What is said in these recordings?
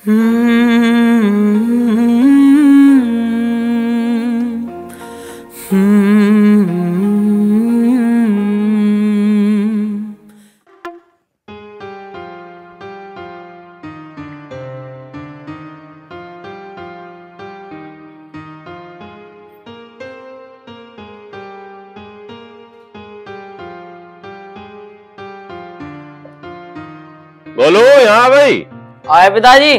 बोलो यहाँ भाई। आए पिताजी।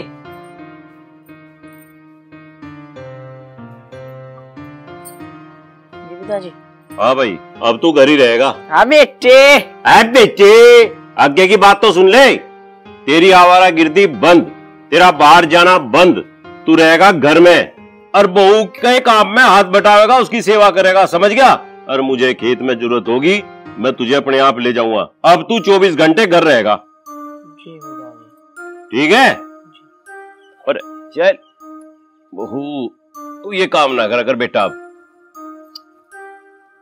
पिताजी। हाँ भाई, अब तू घर ही रहेगा। हाँ बेटे। बेटे, आगे की बात तो सुन ले। तेरी आवारागर्दी बंद, तेरा बाहर जाना बंद। तू रहेगा घर में और बहू के काम में हाथ बटावेगा, उसकी सेवा करेगा, समझ गया? और मुझे खेत में जरूरत होगी, मैं तुझे अपने आप ले जाऊंगा। अब तू 24 घंटे घर रहेगा, ठीक है? और चल बहू, तू ये काम ना कर बेटा। अब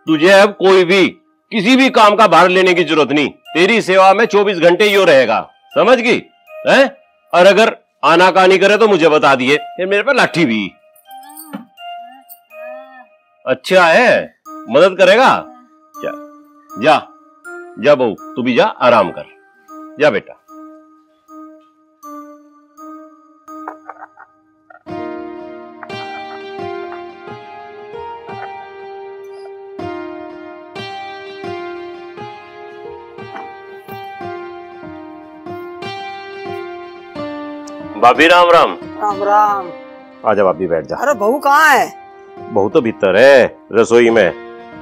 तुझे अब कोई भी किसी भी काम का भार लेने की जरूरत नहीं। तेरी सेवा में 24 घंटे यो रहेगा, समझ गई? है? और अगर आनाकानी करे तो मुझे बता दिए, फिर मेरे पे लाठी भी। अच्छा है, मदद करेगा? जा जा बहू, तू भी जा, आराम कर, जा बेटा। भाभी राम राम। राम राम। आजा भाभी, बैठ जा। अरे बहू कहाँ है? बहू तो भीतर है रसोई में।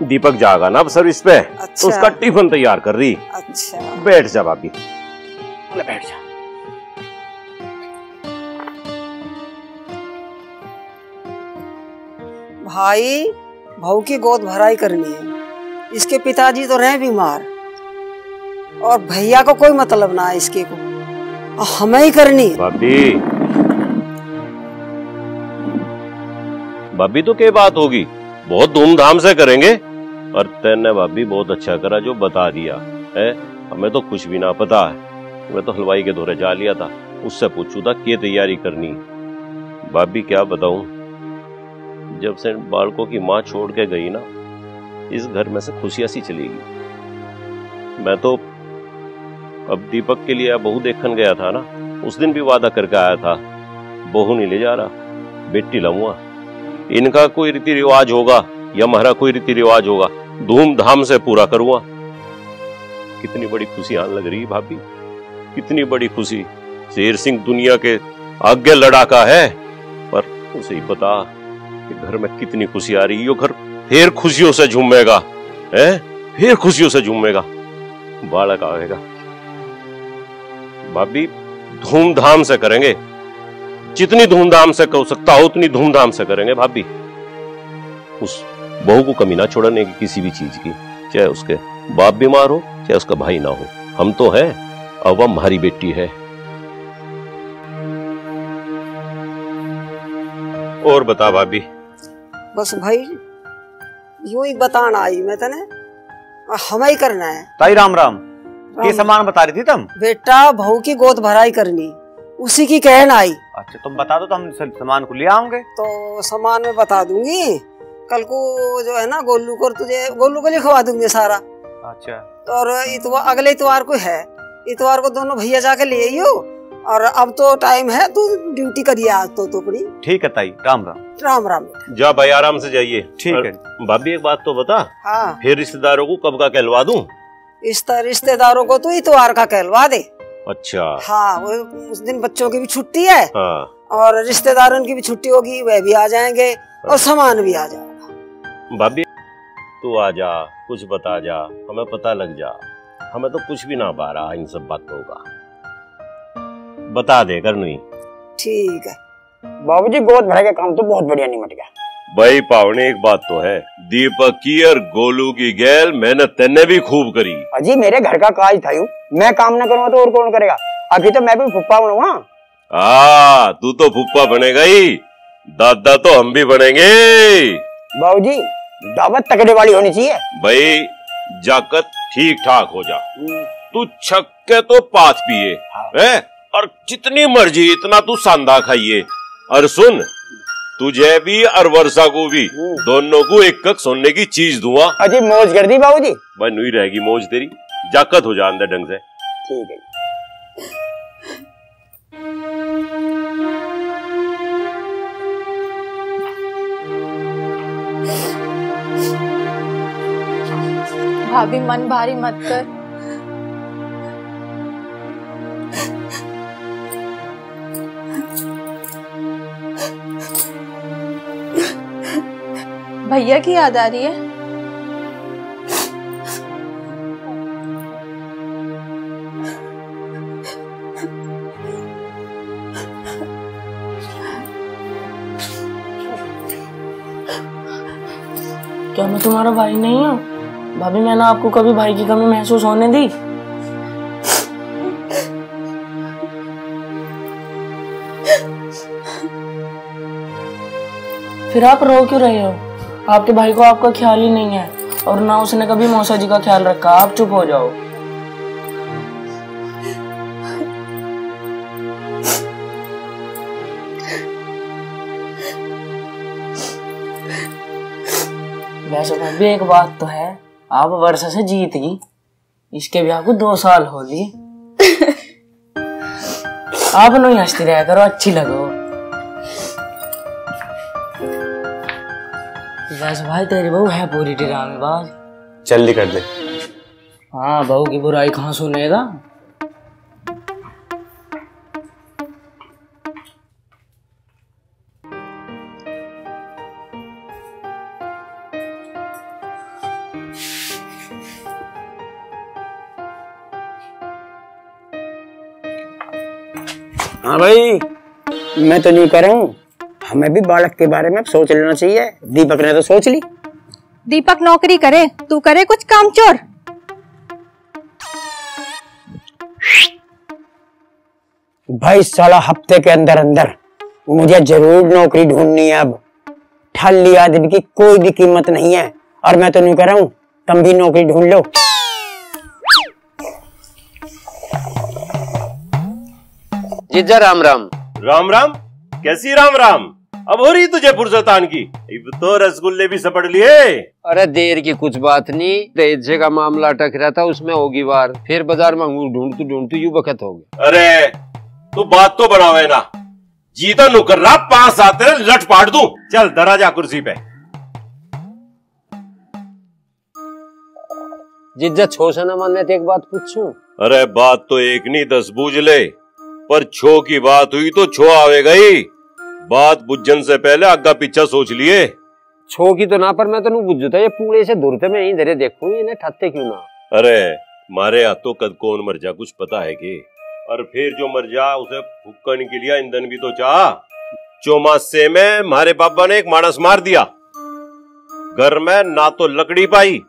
दीपक जागा ना अब सर्विस पे। अच्छा। तो उसका टिफिन तैयार कर रही। अच्छा, बैठ जा भाभी, बैठ जा। भाई, बहू की गोद भराई करनी है। इसके पिताजी तो रहे बीमार और भैया को कोई मतलब ना है इसके को, हमें ही करनी। भाभी तो क्या बात होगी, बहुत धूमधाम से करेंगे। और तेने भाभी बहुत अच्छा करा जो बता दिया है, हमें तो कुछ भी ना पता है। मैं तो हलवाई के दौरे जा लिया था, उससे पूछू था क्या तैयारी करनी। भाभी क्या बताऊं, जब से बालकों की माँ छोड़ के गई ना, इस घर में से खुशियां सी चली गई। मैं तो अब दीपक के लिए बहू देखने गया था ना, उस दिन भी वादा करके आया था, बहू नहीं ले जा रहा, बेटी लाऊंगा। इनका कोई रीति रिवाज होगा या हमारा कोई रीति रिवाज होगा, धूमधाम से पूरा करूंगा। कितनी बड़ी खुशी आने लग रही भाभी, कितनी बड़ी खुशी। शेर सिंह दुनिया के आगे लड़ाका है, पर उसे ही पता कि घर में कितनी खुशी आ रही। यो घर फिर खुशियों से झूमेगा, है? फिर खुशियों से झूमेगा, बालक आएगा। भाभी धूमधाम से करेंगे, जितनी धूमधाम से हो सकता हो उतनी धूमधाम से करेंगे भाभी। उस बहू को कमी ना छोड़ने की किसी भी चीज की, चाहे उसके बाप बीमार हो चाहे उसका भाई ना हो। हम तो हैं, अब वह हमारी बेटी है। और बता भाभी। बस भाई यूं ही बताना आई मैं तने, हमें ही करना है। ताई राम राम। ये सामान बता रही थी तुम? बेटा बहू की गोद भराई करनी, उसी की कहना आई। अच्छा तुम बता दो तो हम सामान को ले आएंगे। तो सामान में बता दूंगी, कल को जो है ना गोलू को लिखवा दूंगी सारा। अच्छा। और अगले इतवार को है, इतवार को दोनों भैया जाके ले आइयो। और अब तो टाइम है, तू ड्यूटी करिए आज तो अपनी। ठीक है ताई, राम राम। राम राम। जा भाई, आराम से जाइए। ठीक है भाभी, एक बात तो बता। हाँ। फिर रिश्तेदारों को कब का कहलवा दूं? रिश्तेदारों को तो इतवार का कहलवा दे। अच्छा। हाँ, वो उस दिन बच्चों की भी छुट्टी है। हाँ। और रिश्तेदारों की भी छुट्टी होगी, वह भी आ जाएंगे और सामान भी आ जाएगा। भाभी तू आ जा, कुछ बता जा, हमें पता लग जा। हमें तो कुछ भी ना पा रहा इन सब बातों का, बता दे कर नहीं। ठीक है बाबूजी, गोद भराई का काम तो बहुत बढ़िया निमट गया। भाई पावने, एक बात तो है, दीपक की और गोलू की गैल मेहनत तेने भी खूब करी। अजी मेरे घर का काज था यू, मैं काम न करूँगा तो और कौन करेगा? अभी तो मैं भी फुप्पा बनूंगा। तू तो फुप्पा बनेगा ही, दादा तो हम भी बनेंगे। बाबूजी दावत तगड़े वाली होनी चाहिए। भाई जाकत ठीक ठाक हो जा, तू छक्के तो 5 पिए है और जितनी मर्जी इतना तू सांदा खाइए। और सुन, तुझे भी और वर्षा को भी दोनों को एक कक सोने की चीज दूंगा। अजी मौज कर दी बाबूजी। भाई नहीं रहेगी मौज तेरी, जाकत हो जा अंदर ढंग से। ठीक है। भाभी मन भारी मत कर। भैया की याद आ रही है? क्या मैं तुम्हारा भाई नहीं हूँ? भाभी मैंने आपको कभी भाई की कमी महसूस होने दी? फिर आप रो क्यों रहे हो? आपके भाई को आपका ख्याल ही नहीं है और ना उसने कभी मौसा जी का ख्याल रखा। आप चुप हो जाओ। वैसे भाभी एक बात तो है, आप वर्षा से जीत गई। इसके ब्याह को 2 साल हो लिए। आप नहीं हंसती रहा करो, अच्छी लगो। वैसे भाई तेरी बहू है पूरी ड्रामेबाज। जल्दी कर दे। हाँ, बहू की बुराई कहाँ सुनेगा। हाँ भाई, मैं तो नहीं कर रहा हूँ, हमें भी बालक के बारे में सोच लेना चाहिए। दीपक ने तो सोच ली। दीपक नौकरी करे, तू करे कुछ काम चोर। भाई साला हफ्ते के अंदर अंदर मुझे जरूर नौकरी ढूंढनी है। अब ठल्ली आदमी की कोई भी कीमत नहीं है और मैं तो नहीं कर रहा हूँ, तुम भी नौकरी ढूंढ लो। जीजा राम राम। राम राम? कैसी राम राम? अब हो रही तुझे फुर्सतान की? अब तो रसगुल्ले भी सपड़ लिए। अरे देर की कुछ बात नहीं, दहेजे का मामला अटक रहा था, उसमें होगी बार। फिर बाजार में अंगूर ढूंढते यूं बखत हो गया। अरे तू बात तो बढ़ावे ना, जीता नुकर रहा 5 आते लट पाट दूं। चल दरा जा कुर्सी पे। जीजा छो से न मानने एक बात पूछूं? अरे बात तो एक नहीं 10 बूझ ले, पर छो की बात हुई तो छो आवेगा ही। बात बुझन से पहले आगा पीछा सोच लिए। छो की तो ना, पर मैं तो नहीं बुझता ये पूरे से धुरते में ही धरे देखूं, इन्हें ठत्ते क्यों ना। अरे मारे हाथों कद कौन मर जा कुछ पता है कि? और फिर जो मर जा उसे फूकने के लिए ईंधन भी तो चाह। चौमासे में मारे बाबा ने एक मानस मार दिया। घर में ना तो लकड़ी पाई,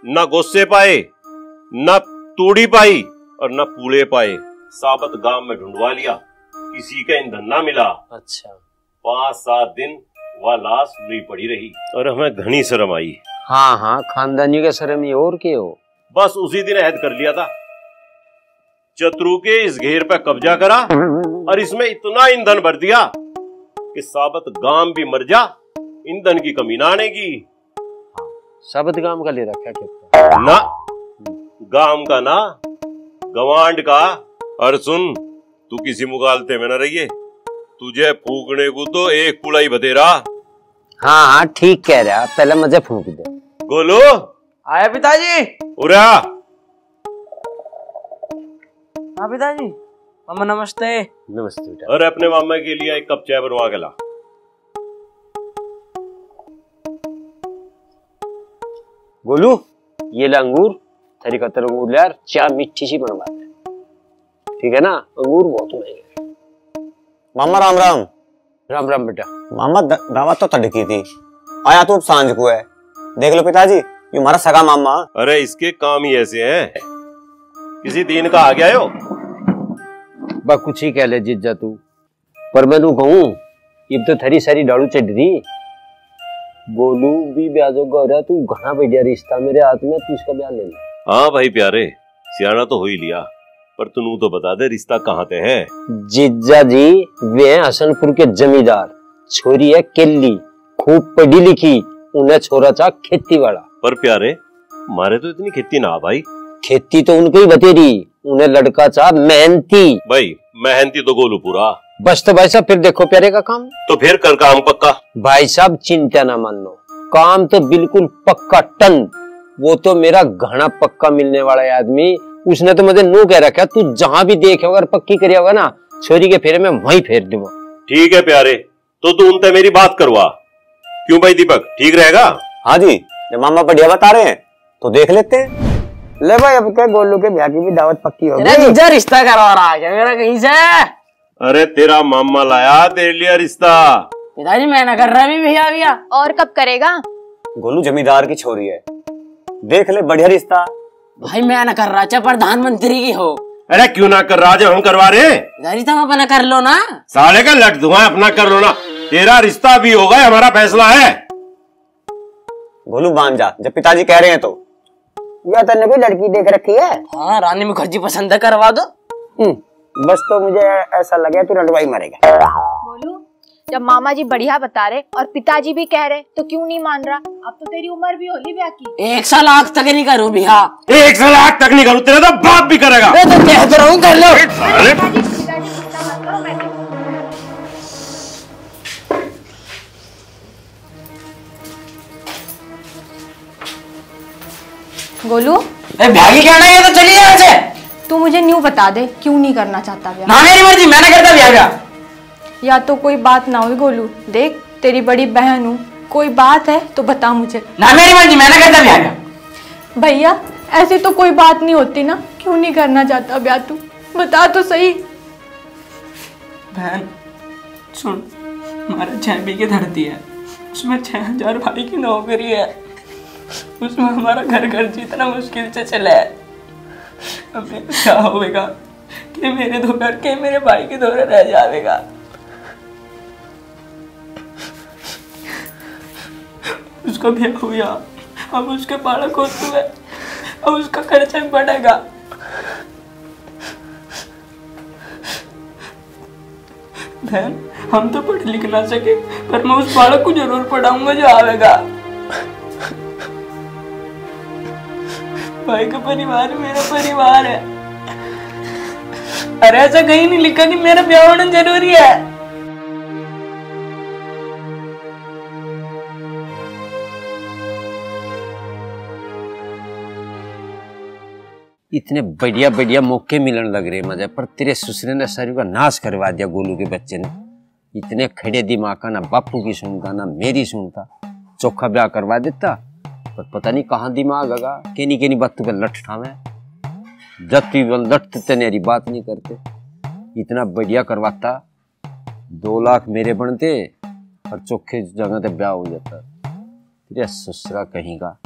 ना गोस्से पाए, ना तूड़ी पाई और ना पूले पाए। साबत गांव में ढूंढवा लिया, किसी का ईंधन ना मिला। अच्छा। 5-7 दिन वह लाश नहीं पड़ी रही और हमें घनी शर्म आई। हाँ हाँ, खानदानियों के शर्म ही और के हो। बस उसी दिन अहद कर लिया था, चतरू के इस घेर पे कब्जा करा और इसमें इतना ईंधन भर दिया कि साबत गांव भी मर जा, ईंधन की कमी ना आनेगी। साबत गांव का ले रखा क्या? ना गांव का ना, गवांड का। और सुन, तू किसी मुगालते में न रहिए, तुझे फूकने को तो एक पुलाई बतेरा। हाँ हाँ ठीक कह रहा, पहले मुझे फूक दे। गोलू आया पिताजी। उरा। हाँ पिताजी। मामा नमस्ते। नमस्ते बेटा। और अपने मामा के लिए एक कप चाय बनवा के ला। गोलू ये ले अंगूर, थरी कतर अंगूर ले यार, चाय मिठी सी बनवा दे, ठीक है ना? अंगूर बहुत महंगे। मामा राम राम। राम राम बेटा। मामा दावत तो तड़की थी, आया तो अब सांझ को है। देख लो पिताजी, ये हमारा सगा मामा। अरे इसके काम ही ऐसे हैं, किसी दिन का आ गया हो। बा कुछ ही कह ले जीजा तू, पर मैं तू कहूं ये तो थरी सारी डाड़ू चढ़ रही। गोलू भी ब्याजो गौरा, तू घना बढ़िया रिश्ता मेरे हाथ में, तू इसका ब्याह ले ले। हाँ भाई प्यारे, सियाना तो हो ही लिया, पर तू तो बता दे रिश्ता कहाँ ते है? जीजा जी वे हैं हसनपुर के जमींदार, छोरी है केली, खूब पढ़ी लिखी, उन्हें छोरा चाह खेती वाला। पर प्यारे मारे तो इतनी खेती ना भाई। खेती तो उनको ही बतेरी, उन्हें लड़का चाह मेहनती। भाई मेहनती तो गोलू पूरा। बस तो भाई साहब फिर देखो प्यारे का काम। तो फिर कर काम पक्का। भाई साहब चिंता ना मान लो, काम तो बिल्कुल पक्का टन। वो तो मेरा घना पक्का मिलने वाला है आदमी, उसने तो मुझे नो कह रखा तू जहां भी देखे अगर पक्की करिया होगा ना छोरी के फेरे में वहीं फेर दूंगा। ठीक है प्यारे, तो तू उनसे मेरी बात करवा। क्यों भाई दीपक, ठीक रहेगा? हाँ जी, जब मामा बढ़िया बता रहे हैं तो देख लेते हैं। ले भाई अब क्या गोलू के ब्याह की भी दावत पक्की हो गई। जीजा रिश्ता करवा रहा है मेरा कहीं से। अरे तेरा मामा लाया तेरे लिए रिश्ता। पिताजी मैं ना कर रहा भी भैया। और कब करेगा? गोलू जमींदार की छोरी है, देख ले बढ़िया रिश्ता। भाई मैं ना कर रहा, चाहे प्रधानमंत्री की हो। अरे क्यों ना कर रहा, जब हम करवा रहे। पिताजी तुम अपना कर लो ना। साले का लट धुआं अपना कर लो ना, तेरा रिश्ता भी होगा, हमारा फैसला है। गोलू मान जा, जब पिताजी कह रहे हैं तो। या तन्ने कोई लड़की देख रखी है? हाँ रानी मुखर्जी पसंद है, करवा दो। बस तो मुझे ऐसा लगे तू रंडवाई मारेगा। बोलू जब मामा जी बढ़िया बता रहे और पिताजी भी कह रहे तो क्यों नहीं मान रहा? अब तो तेरी उम्र भी होली ब्याह की। 1 साल आग तक नहीं करूँ भैया। 1 साल आग तक नहीं करूँ, तेरा तो बाप भी करेगा। मैं तो कह तो रहूं कर लो। पिताजी गुस्सा मत करो, मैं गोलू भागी क्या नहीं है तो चली जाए से। तू मुझे न्यू बता दे क्यों नहीं करना चाहता ब्याह? ना मेरी मर्जी, मैं ना करता ब्याह। या तो कोई बात ना हो गोलू, देख तेरी बड़ी बहन हूँ, कोई बात है तो बता मुझे। ना मेरी मर्जी, मैं ना करता ब्याह। भैया ऐसी तो कोई बात नहीं होती ना, क्यों नहीं करना चाहता ब्याह? तू बता तो सही। बहन सुन, हमारा 6 बीघे धरती है, उसमें 6000 भाई की नौकरी है, उसमें हमारा घर खर्च इतना मुश्किल से चला है। अब क्या होगा कि मेरे 2 घर के मेरे भाई के दौरे रह जाएगा। उसका ब्याह हुआ, अब उसके बालक होते हुए अब उसका खर्चा भी बढ़ेगा। बहन हम तो पढ़ लिख ना सके, पर मैं उस बालक को जरूर पढ़ाऊंगा जो आवेगा। भाई का परिवार मेरा परिवार है। अरे ऐसा कहीं नहीं लिखा कि मेरा ब्याह होना जरूरी है। इतने बढ़िया बढ़िया मौके मिलने लग रहे मजे, पर तेरे ससुरे ने सारी का नाश करवा दिया गोलू के बच्चे ने। इतने खड़े दिमाग का, ना बापू की सुनता ना मेरी सुनता, चोखा ब्याह करवा देता। पर पता नहीं कहाँ दिमाग आगा, केनी बात पे लठ ठावे, जब भी लठ तेरी बात नहीं करते। इतना बढ़िया करवाता, 2 लाख मेरे बनते और चोखे जगह पे ब्याह हो जाता। तेरे ससुरा कहीं का।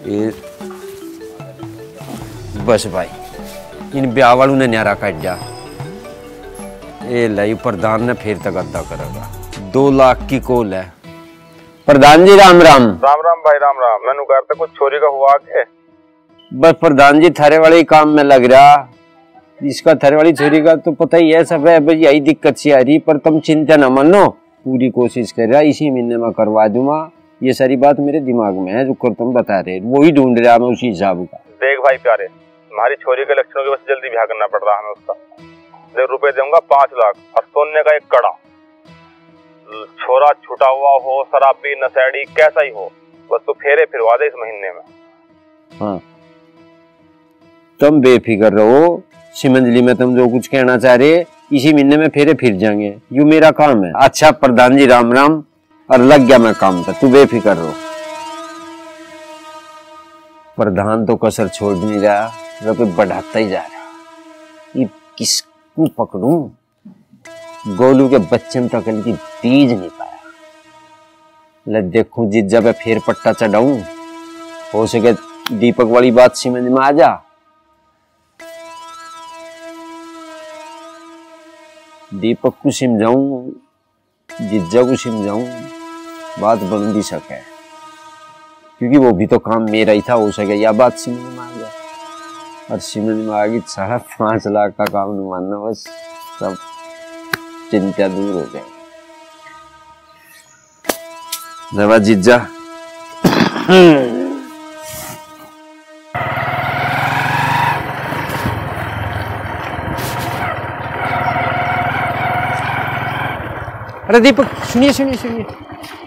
ये बस भाई इन ब्याह वालों ने न्यारा काट दिया। ये लाई प्रधान ने फिर तक अद्दा करेगा। 2 लाख की कॉल है। प्रधान जी राम राम। राम राम भाई राम राम। मैंने कहा था कुछ चोरी का हुआ के? बस प्रधान जी थारे वाले ही काम में लग रहा, इसका थारे वाली चोरी का तो पता ही है सब है। बस यही दिक्कत सी आ रही, पर तुम चिंता न मानो, पूरी कोशिश कर रहा, इसी महीने में करवा दूंगा। ये सारी बात मेरे दिमाग में है, जो कर तुम बता रहे वही ढूंढ रहा मैं उसी हिसाब का। देख भाई प्यारे, हमारी छोरी के लक्षणों की वजह से जल्दी ब्याह करना पड़ रहा है हमें उसका। देख रुपए दूंगा 5 लाख और सोने का 1 कड़ा। छोरा छुटा हुआ हो, शराबी नशेड़ी कैसा ही हो, बस तू फेरे फिरवा दे इस महीने में। हाँ तुम बेफिक्र रहो, सिमंजली में तुम जो कुछ कहना चाह रहे इसी महीने में फेरे फिर जाएंगे, यू मेरा काम है। अच्छा प्रधान जी राम राम, और लग गया मैं काम पर, तू बेफिक्र रहो। प्रधान तो कसर छोड़ नहीं रहा, रुपये बढ़ाता ही जा रहा। ये किसको पकड़ूं? गोलू के बच्चे में तकल की बीज नहीं पाया। ले देखूं जिज्जा पे फेर पट्टा चढ़ाऊं, हो सके दीपक वाली बात समझ में आ जा। दीपक को समझाऊं, जिज्जा को समझाऊं, बात बन भी सके। क्योंकि वो भी तो काम मेरा ही था, हो सके या बात समझ में आ गया। और समझ में आ गई सारा 5 लाख का काम नहीं मानना, बस सब चिंता दूर हो गए। नवा जीजा अरे दीपक सुनिए सुनिए सुनिए।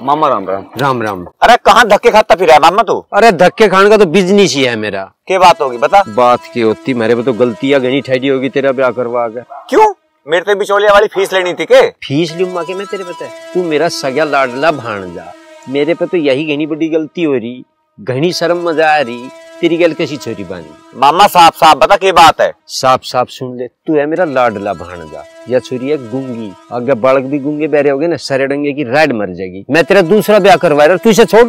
मामा राम राम। राम राम। अरे कहाँ धक्के खाता फिर है मामा तू? अरे धक्के खाने का तो बिजनेस ही है मेरा। क्या बात होगी बता। बात की होती, मेरे पे तो गलतियां घनी ठहरी होगी तेरा ब्याह करवा के। क्यों? मेरे से बिचौलिया वाली फीस लेनी थी के? फीस लूंगा के मैं तेरे पता, तू मेरा सगा लाडला भांजा, मेरे पे तो यही घनी बड़ी गलती हो रही, घनी शर्म मजा आ रही। तेरी गल कैसी छोरी बानी? मामा साफ साफ बता क्या बात है। साफ साफ सुन ले, तू है मेरा लाडला भांजा, या छोरी है गूंगी, आगे बालक भी गूंगे बहरे हो गए ना, सरे डंगे की राड मर जाएगी। मैं तेरा दूसरा ब्याह करवा रहा हूँ, तू इसे छोड़।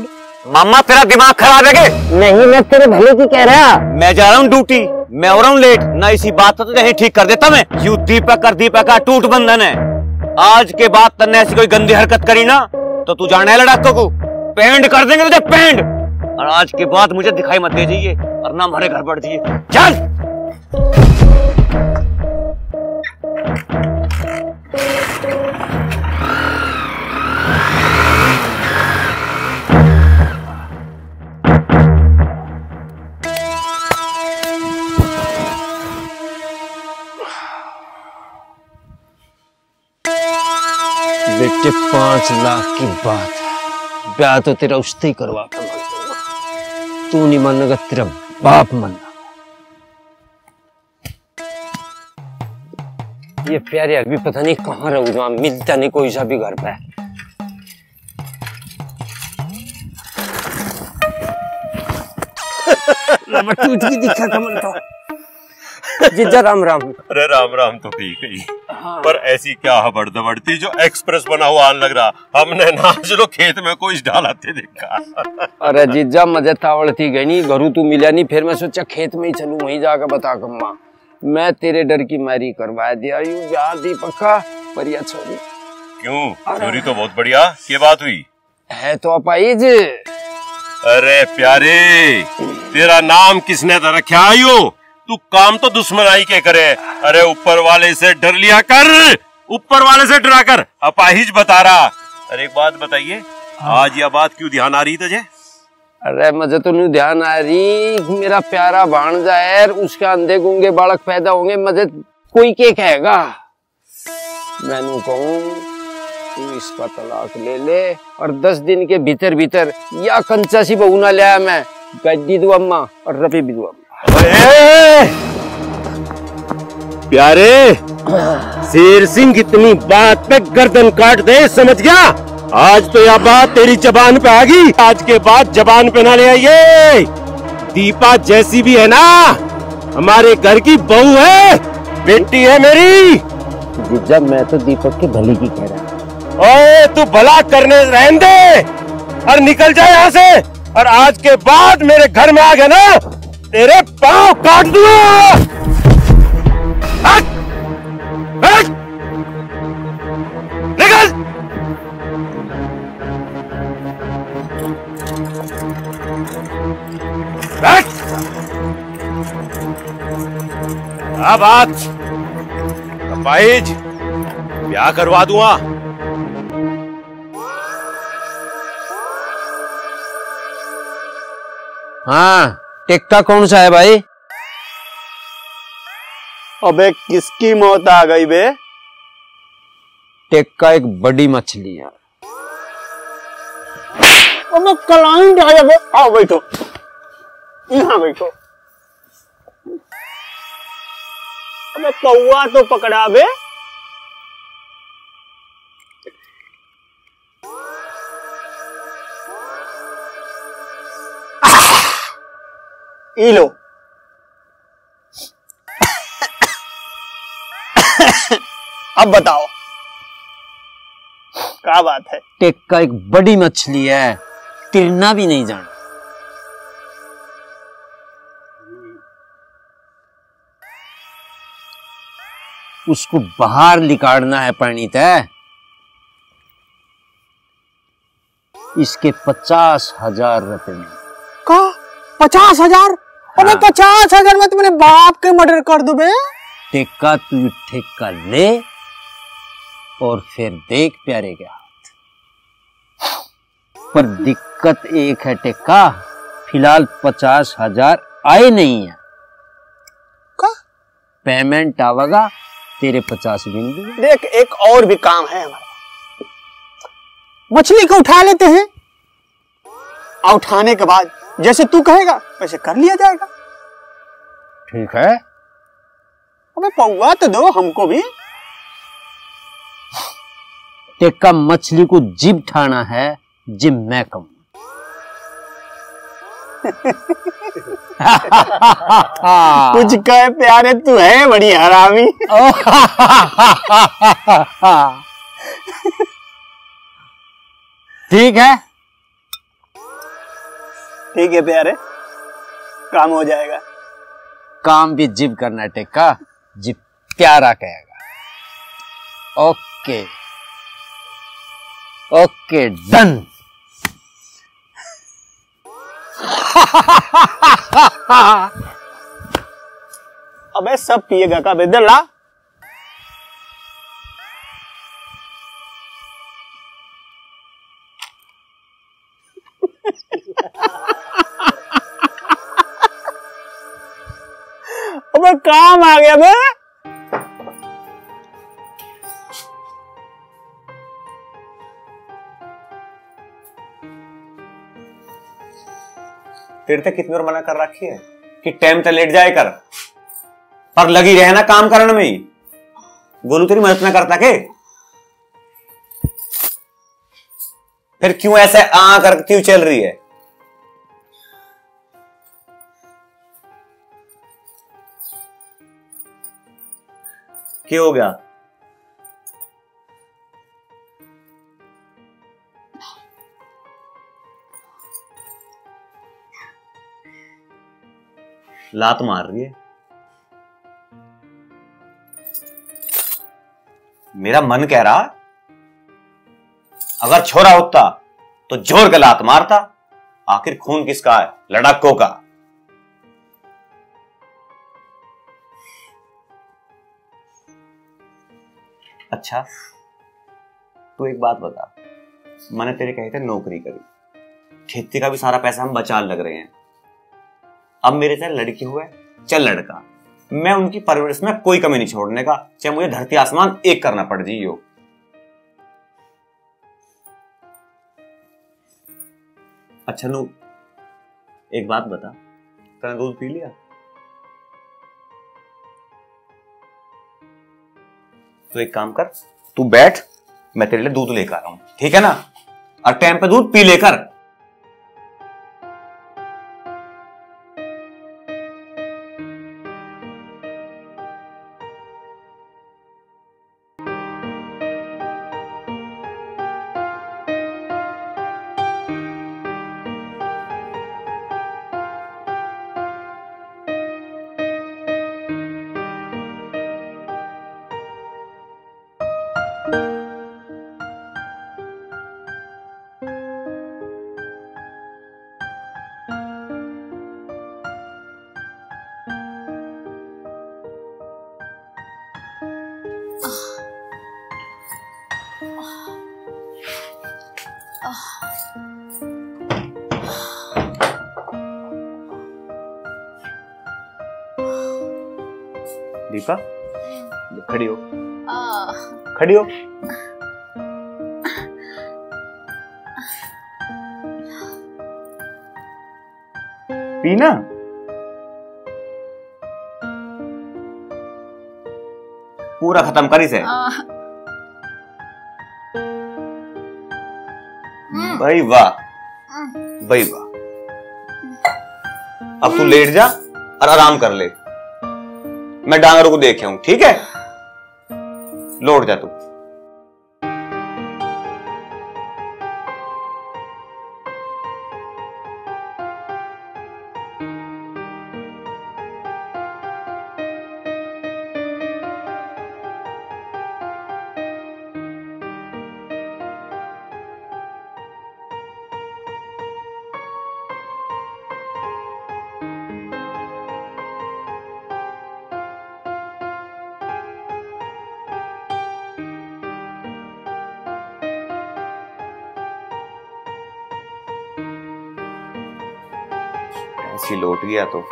मामा तेरा दिमाग खराब है के? नहीं, मैं तेरे भले की कह रहा। मैं जा रहा हूँ ड्यूटी, मैं हो रहा हूँ लेट ना, इसी बात तो नहीं ठीक कर देता मैं। यू दीपक कर दीपक का टूट बंधन है। आज के बाद तन्ने ऐसी कोई गंदी हरकत करी ना तो तू जाना है लड़ाकों को, पेंड कर देंगे तुझे पेंड। और आज के बाद मुझे दिखाई मत दे जाइए और ना हमारे घर बढ़ जाइए। चल। बेटे 5 लाख की बात है, ब्याह तो तेरा उससे ही करवा कर मान दूंगा, तू नहीं मानेगा तेरा बाप मानना। ये प्यारे अभी पता नहीं कहाँ रहूंगा, मिलता नहीं कोई सा भी घर पे। टूट की दिखा कमल तो। जीजा राम राम। अरे राम राम तो ठीक है, पर ऐसी क्या हबड़ दबड़ती जो एक्सप्रेस बना हुआ आन लग रहा। हमने ना चलो खेत में कोई डालाते देखा। अरे जीजा मजे तावड़ थी गई, घरू तू मिला नहीं, फिर मैं सोचा खेत में ही चलूं, वहीं जाकर बता कम्मा। मैं तेरे डर की मारी करवा दिया यूं ब्याह दीपक का, पर यह छोरी। क्यों? छोरी तो बहुत बढ़िया, क्या बात हुई है तो अपाइज। अरे प्यारे, तेरा नाम किसने तो रखा आयु? तू काम तो दुश्मनाई के करे। अरे ऊपर वाले से डर लिया कर, ऊपर वाले से डरा कर, अपाहिज बता रहा। अरे एक बात बताइए, आज यह बात क्यों ध्यान आ रही तुझे? अरे मुझे तो नहीं ध्यान आ रही, मेरा प्यारा भांजा है, उसके अंधे गूंगे बालक पैदा होंगे, मुझे कोई क्या कहेगा। मैंने कहूँ तू इसका तलाक ले ले और 10 दिन के भीतर भीतर या कंचा सी बहू ना लिया, मैं गड्डी दू अम्मा और रफी भी दू अम्मा। प्यारे, शेर सिंह इतनी बात पे गर्दन काट दे, समझ गया? आज तो यह बात तेरी जबान पे आ गई, आज के बाद जबान पे ना ले आइए। दीपा जैसी भी है ना, हमारे घर की बहू है, बेटी है मेरी। जीजा मैं तो दीपक के भली की कह रहा। ओए तू भला करने रहने दे और निकल जाए यहाँ से, और आज के बाद मेरे घर में आ गया ना, तेरे पांव काट दूंगा। निकल। अब बात भाईज, ब्याह करवा दूंगा। हाँ, टिक्का कौन सा है भाई? अबे किसकी मौत आ गई बे? टिक्का एक बड़ी मछली है। अबे क्लाइंट आया बे, आओ बैठो, यहाँ बैठो। अबे कौआ तो पकड़ा बे। ई लो। अब बताओ क्या बात है? टिक्का एक बड़ी मछली है, तिरना भी नहीं जाना। उसको बाहर निकालना है पानी तय। इसके 50,000 रुपए में 50,000? अबे 50,000 में तुम्हारे बाप के मर्डर कर दो बे। टेक्का तू ठेका ले और फिर देख प्यारे के हाथ। पर दिक्कत एक है टेक्का, फिलहाल 50,000 आए नहीं है। का? पेमेंट आवेगा तेरे 50 बिंदु। देख एक और भी काम है हमारा, मछली को उठा लेते हैं और उठाने के बाद जैसे तू कहेगा वैसे कर लिया जाएगा। ठीक है। अबे पौवा तो दो हमको भी। टेक्का मछली को जिब ठाना है, जिब मैं कहूं। कुछ कहे प्यारे, तू है बड़ी हरामी। ठीक है, ठीक है प्यारे, काम हो जाएगा। काम भी जिब करना है टेक्का, जिब प्यारा कहेगा। Okay okay done. अबे सब पिएगा का बेदर ला। अबे काम आ गया बे। तेरे से कितनी बार मना कर रखी है कि टाइम से लेट जाए कर, पर लगी रहे ना काम करने में ही। गोलू तेरी मदद में करता के? फिर क्यों ऐसे आ कर क्यों चल रही है? क्या हो गया? लात मार रही है। मेरा मन कह रहा अगर छोरा होता तो जोर के लात मारता। आखिर खून किसका है? लड़ाकों का। अच्छा तू एक बात बता, मैंने तेरे कहे थे नौकरी करी, खेती का भी सारा पैसा हम बचा लग रहे हैं। अब मेरे चाहे लड़की हुए चाहे लड़का, मैं उनकी परवरिश में कोई कमी नहीं छोड़ने का, चाहे मुझे धरती आसमान एक करना पड़ जियो। अच्छा नू एक बात बता, तूने दूध पी लिया? तो एक काम कर, तू बैठ, मैं तेरे लिए दूध लेकर आ रहा हूं, ठीक है ना? और टाइम पे दूध पी लेकर। दीपा खड़ी हो, खड़ी हो। पीना पूरा खत्म कर इसे। भाई वाह, भाई वाह। अब तू लेट जा और आराम कर ले, मैं डांगरों को देख आऊं, ठीक है? लौट जा तू। ऐसी लौट गया तो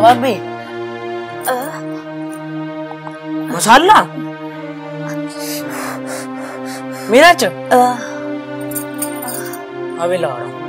भाभी मसाला मिर्च अभी ला रहा हूँ।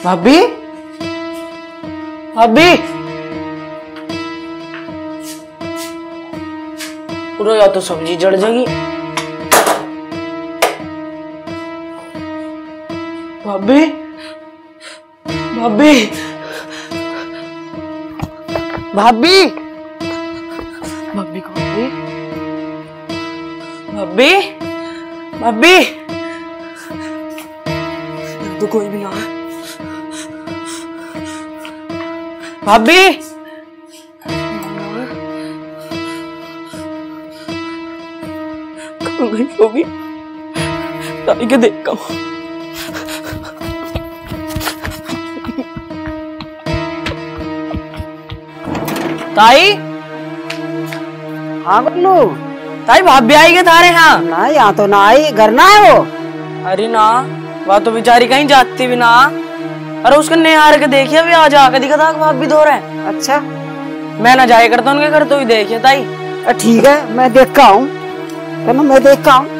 भाभी भाभी पूरा या तो सब्जी जड़ जाएगी। भाभी भाभी भाभी भाभी कौन है? भाभी भाभी तो कोई भी ना है। भाभी कहाँ गई होगी? ताई के देखा हूँ। ताई हाँ बोलू ताई भाभी आई के थारे यहाँ? ना यहाँ तो ना आई, घर ना है वो। अरे ना वह तो बेचारी कहीं जाती भी ना। अरे उसके नेहार के देखिए भी आज आके दिखा था भाभी धो रहे। अच्छा मैं ना जाया करता उनके घर, तो ही देखिए ताई। ठीक है मैं देख का हूँ, मैं देख का हूँ।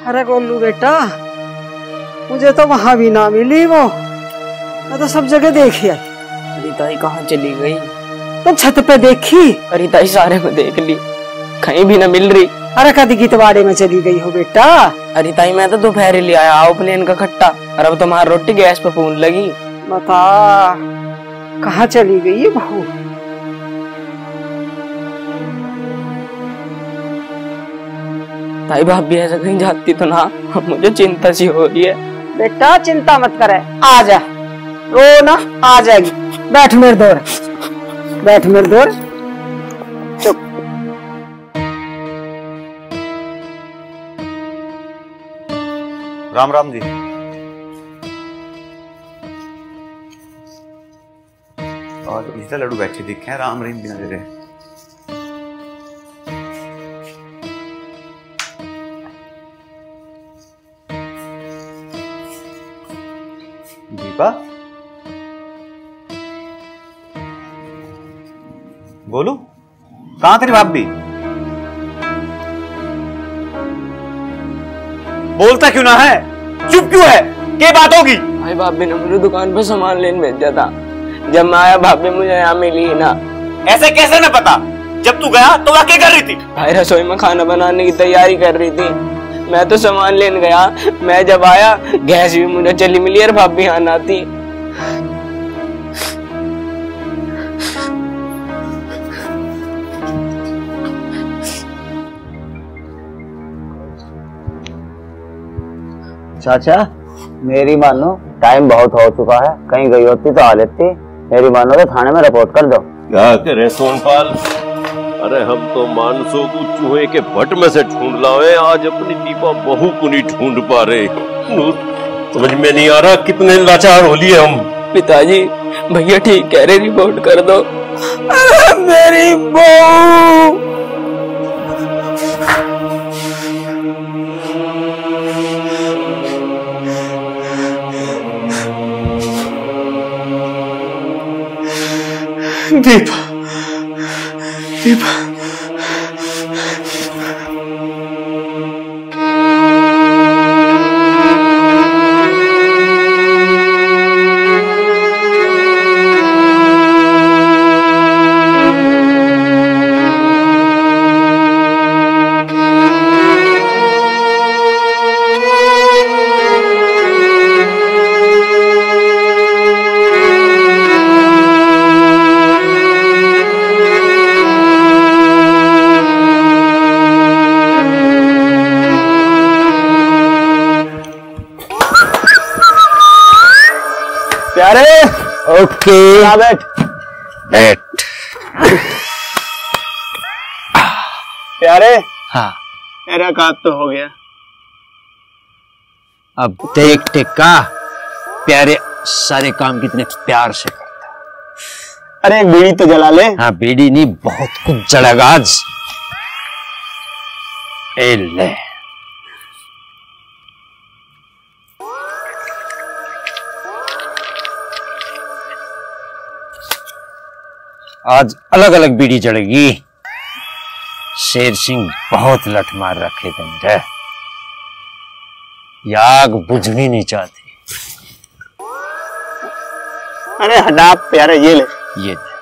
अरे गोलू बेटा, मुझे तो वहां भी ना मिली वो, मैं तो सब जगह देखी है। अरे ताई कहाँ चली गई? तो छत पे देखी। अरे ताई सारे में देख ली, कहीं भी ना मिल रही। अरे कदी गीतवाड़े में चली गई हो बेटा? अरे ताई मैं तो दोपहर ले आया आओ प्लेन का खट्टा, और अब तुम्हारी रोटी गैस पे फून लगी। बता कहाँ चली गई है बहू? ताई भाभी ऐसा कहीं जाती तो ना, मुझे चिंता सी हो रही है। बेटा चिंता मत करे, आ जा, रो ना, आ जाएगी। बैठ मेरे दौर, बैठ मेरे दौर, चुप। राम राम जी। और इधर लड्डू बैठे दिखे हैं, राम रहीम बिना दे रहे। दीपा बोलू कहाँ तेरी भाभी? बोलता क्यों ना है? चुप क्यों है? क्या बात होगी? भाई भाभी ने मुझे दुकान पे सामान लेने भेजा था, जब मैं आया भाभी मुझे यहाँ मिली ना। ऐसे कैसे न पता? जब तू गया तो वह क्या कर रही थी? भाई रसोई में खाना बनाने की तैयारी कर रही थी, मैं तो सामान लेने गया। मैं जब आया गैस भी मुझे चली मिली और भाभी आना थी। चाचा मेरी मानो टाइम बहुत हो चुका है, कहीं गई होती तो आ लेती। मेरी मानो तो थाने में रिपोर्ट कर दो। क्या करे सोनपाल, अरे हम तो मानसों को चूहे के भट्ट में से ढूंढ लाए, आज अपनी दीपा बहू को नहीं ढूंढ पा रहे। समझ में नहीं आ रहा कितने लाचार हो लिए हम। पिताजी भैया ठीक कह रहे, रिपोर्ट कर दो। मेरी बहू दीपा, दीपा प्यारे। ओके बैठ बैठ। प्यारे। हाँ मेरा काम तो हो गया। अब देख टिक्का प्यारे सारे काम कितने प्यार से करता। अरे एक बीड़ी तो जला ले। हाँ बीड़ी नहीं, बहुत कुछ जलेगा आज। ए ले आज अलग अलग बीड़ी जलेगी। शेर सिंह बहुत लठ मार रखे थे मेरे, आग बुझनी नहीं चाहती। अरे हटा प्यारे, ये ले ये ले।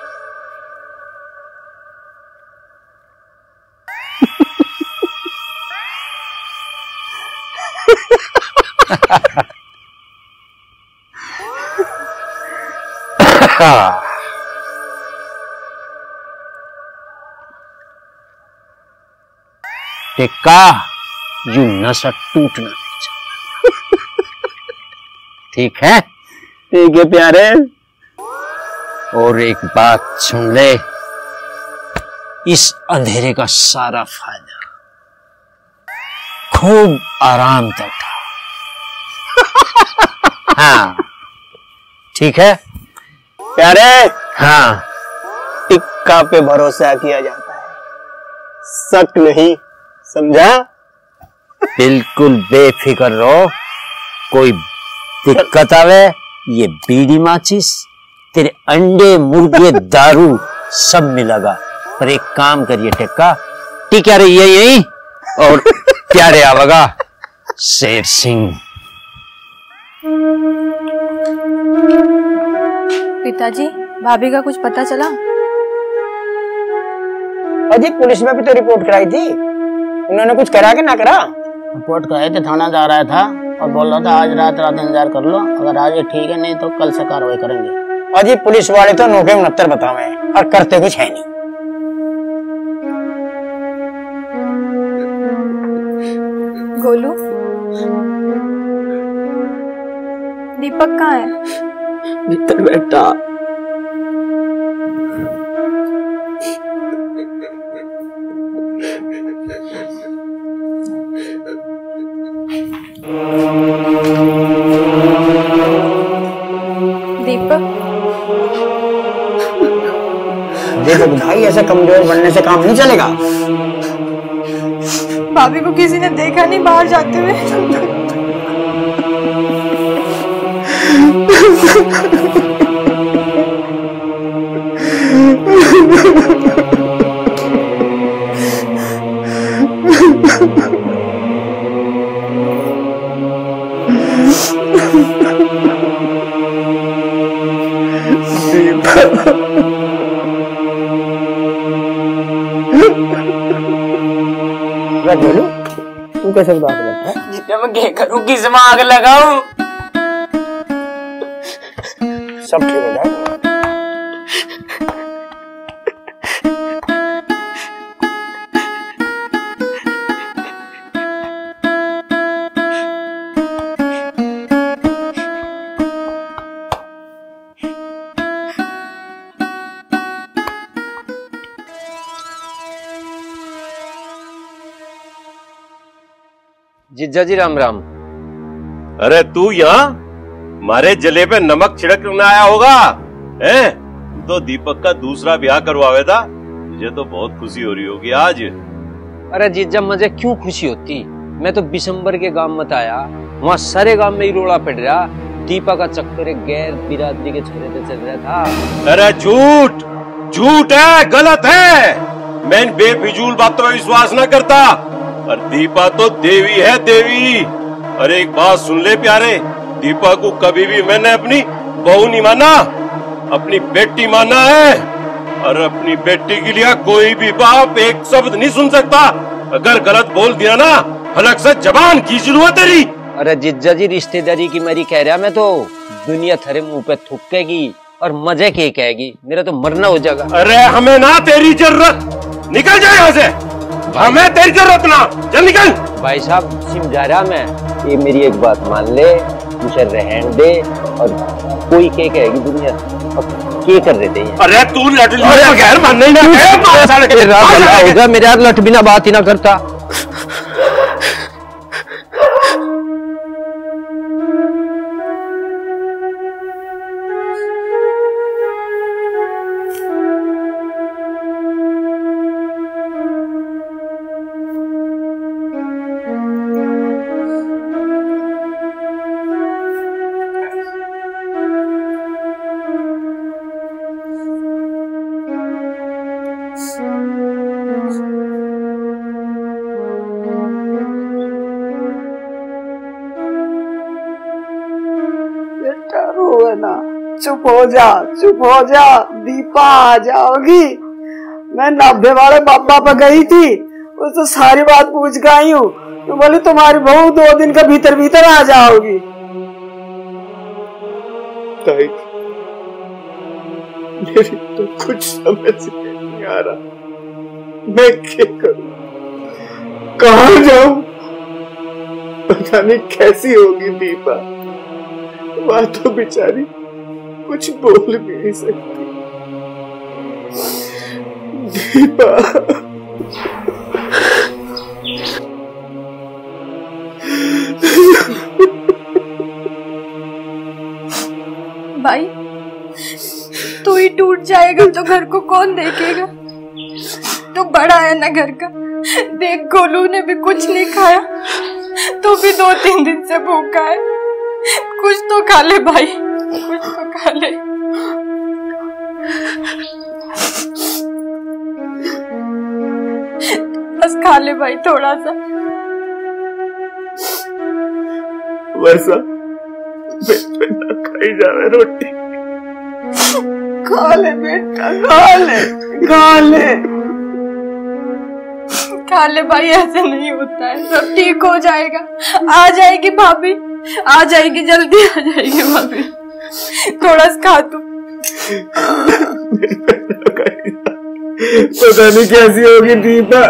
टिक्का यू नशा टूटना नहीं चाहिए। ठीक है? ठीक है प्यारे। और एक बात सुन ले, इस अंधेरे का सारा फायदा खूब आराम से उठा। हाँ ठीक है प्यारे। हाँ टिक्का पे भरोसा किया जाता है, शक नहीं, समझा? बिल्कुल बेफिक्र रहो, कोई दिक्कत आवे ये बीड़ी माचिस तेरे अंडे मुर्गे दारू सब मिलेगा। पर एक काम करिए टिक्का, टिका रहिए यही और प्यारे आवेगा शेर सिंह। पिताजी भाभी का कुछ पता चला? अजी पुलिस में भी तो रिपोर्ट कराई थी, उन्होंने कुछ करा कि ना करा? रिपोर्ट कराई थी, थाना जा रहा था और बोल रहा था आज रात इंतजार कर लो, अगर आज ठीक है नहीं तो कल से कार्रवाई करेंगे। अजी पुलिस वाले तो 9 के 69 बतावे और करते कुछ है नहीं। गोलू दीपक कहाँ है? भीतर बैठा। दीपक देखो भाई, ऐसे कमजोर बनने से काम नहीं चलेगा। भाभी को किसी ने देखा नहीं बाहर जाते हुए? बोलू तू कैसे बात करता है? जीजा मैं क्या करूं, किस में आग लगाऊं? सब ठीक हो जाएगा। जीजा जी राम राम। अरे तू यहाँ मारे जले पे नमक छिड़कने आया होगा हैं? तो दीपक का दूसरा ब्याह करवावे था, मुझे तो बहुत खुशी हो रही होगी आज। अरे जीजा मुझे क्यों खुशी होती, मैं तो बिशंबर के गांव मत आया, वहाँ सारे गांव में ही रोड़ा पड़ रहा, दीपा का चक्कर एक गैर बिरादरी के छोरे पे चल रहा था। अरे झूठ झूठ है, गलत है। मैं बेफिजूल बातों में विश्वास न करता। और दीपा तो देवी है, देवी। अरे एक बात सुन ले प्यारे, दीपा को कभी भी मैंने अपनी बहू नहीं माना, अपनी बेटी माना है। और अपनी बेटी के लिए कोई भी बाप एक शब्द नहीं सुन सकता। अगर गलत बोल दिया ना, हलक से जबान खींच लूंगा तेरी। अरे जीजा जी रिश्तेदारी की मेरी कह रहा, मैं तो दुनिया थारे मुंह पे थूकेगी और मजे के कहेगी, मेरा तो मरना हो जाएगा। अरे हमें ना तेरी जरूरत, निकल जाए यहाँ से, हमें तेरी जरूरत ना, चल निकल। भाई साहब समझा रहा मैं, ये मेरी एक बात मान ले, उसे रहन दे, और कोई क्या कहेगी दुनिया, क्या कर रहे थे? अरे तू लट बगैर मानने ना, मेरे यार लट बिना बात ही ना करता। चुप हो जा, दीपा आ जाओगी। मैं 90 वाले बाबा पर गई थी, उससे सारी बात पूछ के आई हूँ, तो बोली तुम्हारी बहू 2 दिन के भीतर भीतर आ जाओगी। ताई, मेरी तो कुछ समझ नहीं आ रहा, मैं क्या करूं, कहाँ जाऊं? पता नहीं कैसी होगी दीपा, वह तो बेचारी कुछ बोल भी नहीं सकती। दीपा, भाई तू ही टूट जाएगा तो घर को कौन देखेगा? तू बड़ा है ना घर का, देख गोलू ने भी कुछ नहीं खाया, तो भी 2-3 दिन से भूखा है, कुछ तो खा ले भाई, कुछ तो खा ले। बस खा ले भाई थोड़ा सा। वर्षा, मैं ना खाई जावे रोटी। खा ले बेटा, खा ले, खा ले, खा ले भाई, ऐसे नहीं होता है, सब ठीक हो जाएगा। आ जाएगी भाभी, आ जाएगी, जल्दी आ जाएगी भाभी, थोड़ा सा खा तू। पता नहीं कैसी होगी दीपा,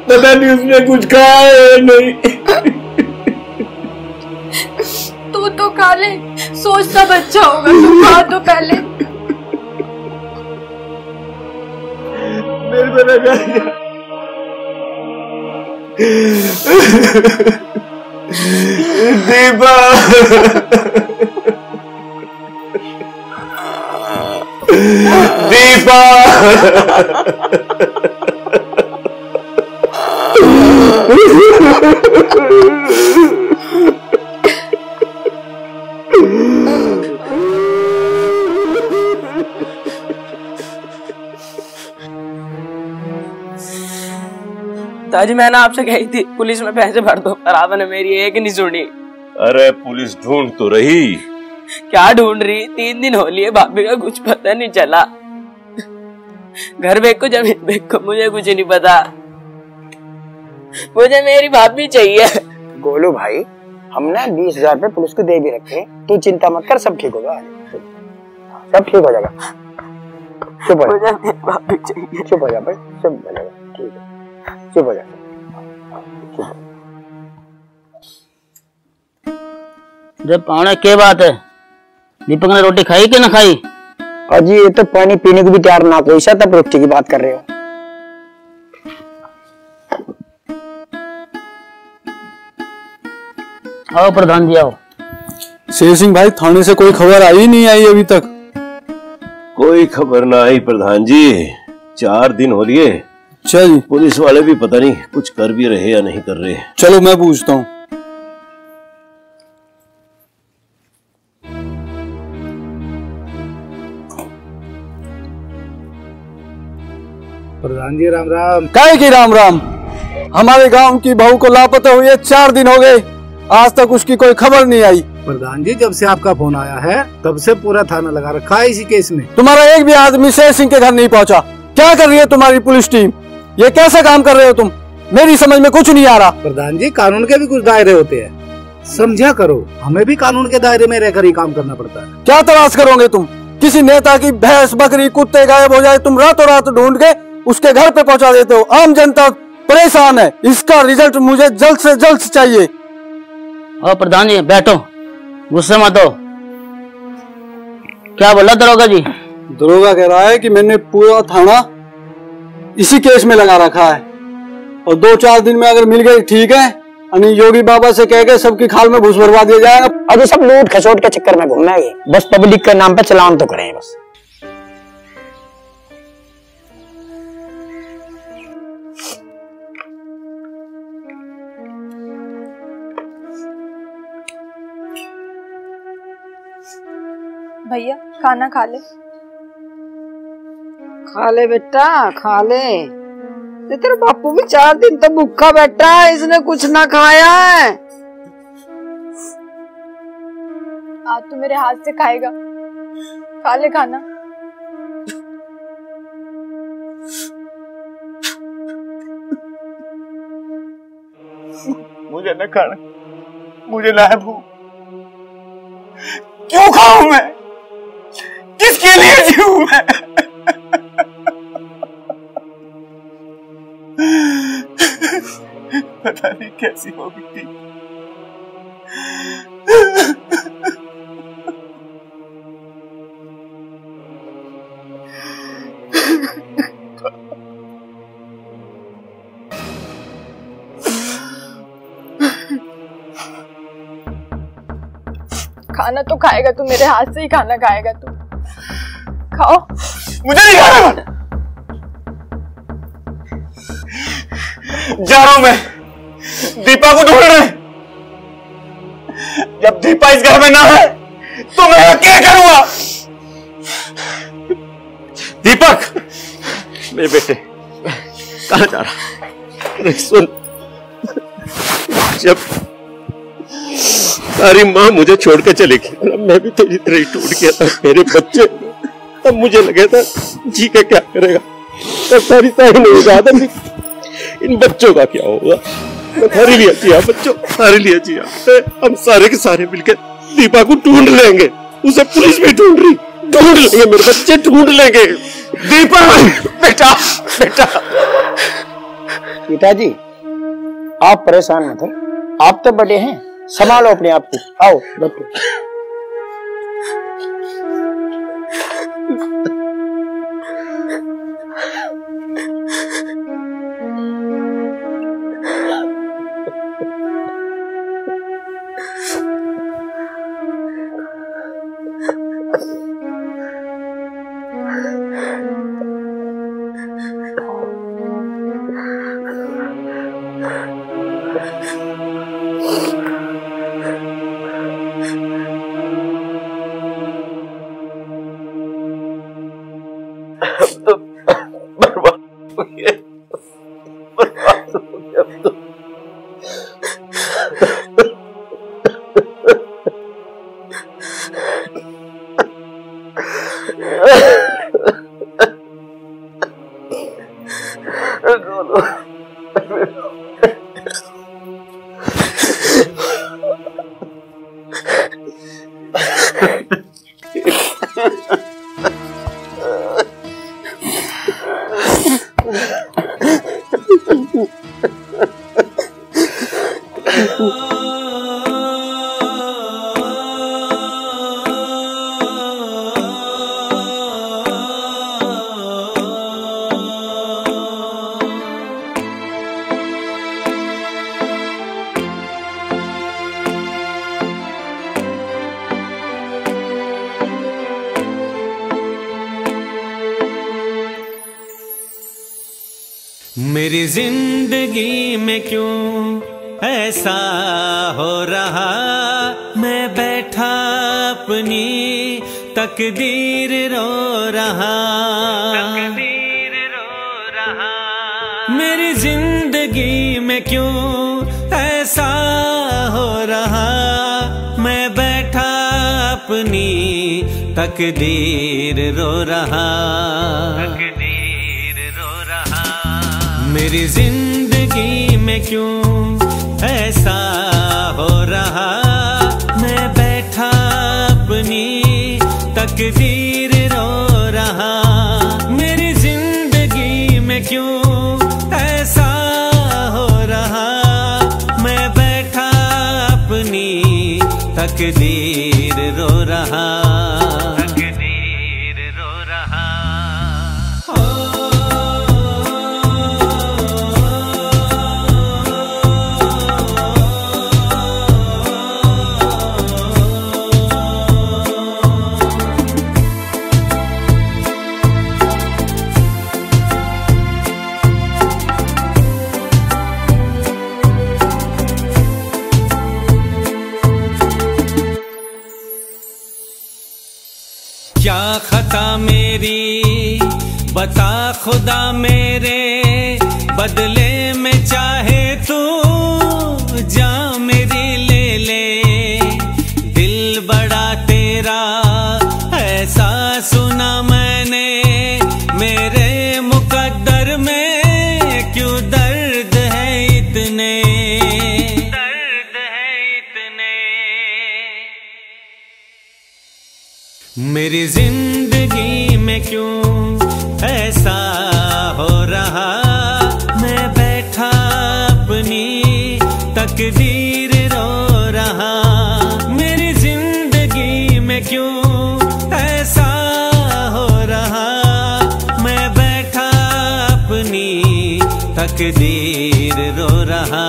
पता नहीं उसने कुछ खाया है नहीं। तू तो खा ले, सोचता बच्चा होगा, तू खा तो पहले। मेरे को लगा दीपा, दीपा, ताजी मैंने आपसे कही थी पुलिस में पैसे भर दो, पर आपने मेरी एक नहीं सुनी। अरे पुलिस ढूंढ तो रही। क्या ढूंढ रही? 3 दिन हो लिए, भाभी का कुछ पता नहीं चला। घर बेच को, जमीन बेच को, मुझे कुछ नहीं पता। मुझे मेरी भाभी चाहिए। गोलू भाई, हमने 20,000 रुपए पुलिस को दे भी रखे, तू चिंता मत कर, सब ठीक होगा, सब ठीक हो जाएगा। चुप हो जा, भाभी चाहिए। चुप हो जा भाई, सब बनेगा, ठीक है, चुप हो जा। जब पावने क्या बात है, दीपक ने रोटी खाई कि ना खाई? अजी ये तो पानी पीने को भी तैयार ना, कोई सा तब रोटी की बात कर रहे हो। आओ प्रधान जी आओ। शेर सिंह भाई, थाने से कोई खबर आई नहीं आई अभी तक? कोई खबर ना आई प्रधान जी, 4 दिन हो लिए। अच्छा जी। पुलिस वाले भी पता नहीं कुछ कर भी रहे या नहीं कर रहे। चलो मैं पूछता हूँ। प्रधान जी राम राम। काय की राम राम? हमारे गांव की बहू को लापता हुए 4 दिन हो गए, आज तक उसकी कोई खबर नहीं आई। प्रधान जी जब से आपका फोन आया है तब से पूरा थाना लगा रखा है इसी केस में। तुम्हारा एक भी आदमी शेर सिंह के घर नहीं पहुंचा। क्या कर रही है तुम्हारी पुलिस टीम? ये कैसा काम कर रहे हो तुम? मेरी समझ में कुछ नहीं आ रहा। प्रधान जी कानून के भी कुछ दायरे होते हैं, समझा करो, हमें भी कानून के दायरे में रहकर ही काम करना पड़ता है। क्या तलाश करोगे तुम? किसी नेता की भैंस बकरी कुत्ते गायब हो जाए, तुम रातों रात ढूंढ के उसके घर पे पहुंचा देते हो। आम जनता परेशान है, इसका रिजल्ट मुझे जल्द से जल्द चाहिए। और प्रधान जी बैठो, गुस्से मत हो। क्या बोला दरोगा जी? दरोगा कह रहा है कि मैंने पूरा थाना इसी केस में लगा रखा है और 2-4 दिन में अगर मिल गई ठीक है, अनि योगी बाबा से कह के सबकी खाल में घुस भरवा दिया जाएगा। अभी सब लूट खसोट के चक्कर में घूमेंगे, बस पब्लिक के नाम पे चलान तो करें बस। भैया खाना खा ले। खा ले बेटा खा ले। तेरा बापू भी 4 दिन तो भूखा बैठा है, इसने कुछ ना खाया है। आज तू मेरे हाथ से खाएगा, खा ले खाना। मुझे न खाना, मुझे ना है भूख। क्यों खाऊं मैं? किसके लिए जीऊं मैं? पता नहीं कैसी होगी थी। खाना तो खाएगा तू, मेरे हाथ से ही खाना खाएगा तू। खाओ। मुझे नहीं खाना। जा रहा हूं मैं, दीपा को ढूंढने। जब दीपा इस घर में ना है तो मैं क्या करूंगा? दीपक, मेरे बेटे कहां जा रहा? सुन, जब तारी माँ मुझे छोड़ के चली गई, मैं भी तेरी तरह ही टूट गया था। मेरे बच्चे, तब मुझे लगा था जी के क्या करेगा, तब सारी सारी नहीं कहा था इन बच्चों का क्या होगा। हमारे लिए जिया बच्चों, हमारे लिए जिया। हम सारे के सारे मिलकर दीपा को ढूंढ लेंगे, उसे पुलिस भी ढूंढ रही, ढूंढ लेंगे, मेरे बच्चे ढूंढ लेंगे। दीपा बेटा, बेटा। पिताजी आप परेशान मत हो, आप तो बड़े हैं, संभालो अपने आप को। आओ बैठो। तू। मेरी जिंदगी में क्यों ऐसा हो रहा, मैं बैठा अपनी तकदीर रो रहा। मेरी जिंदगी में क्यों ऐसा हो रहा, मैं बैठा अपनी तकदीर रो रहा। मेरी जिंदगी में क्यों ऐसा हो रहा, मैं बैठा अपनी तकदीर रो रहा। मेरी जिंदगी में क्यों ऐसा हो रहा, मैं बैठा अपनी तकदीर रो रहा। क्या खता मेरी बता खुदा, मेरे बदले में चाहे तू जान मेरी ले ले। दिल बड़ा तेरा ऐसा सुना मैंने, मेरे मुकद्दर में क्यों दर्द है इतने। मेरी जिंदगी में क्यों ऐसा हो रहा, मैं बैठा अपनी तकदीर रो रहा। मेरी जिंदगी में क्यों ऐसा हो रहा, मैं बैठा अपनी तकदीर रो रहा।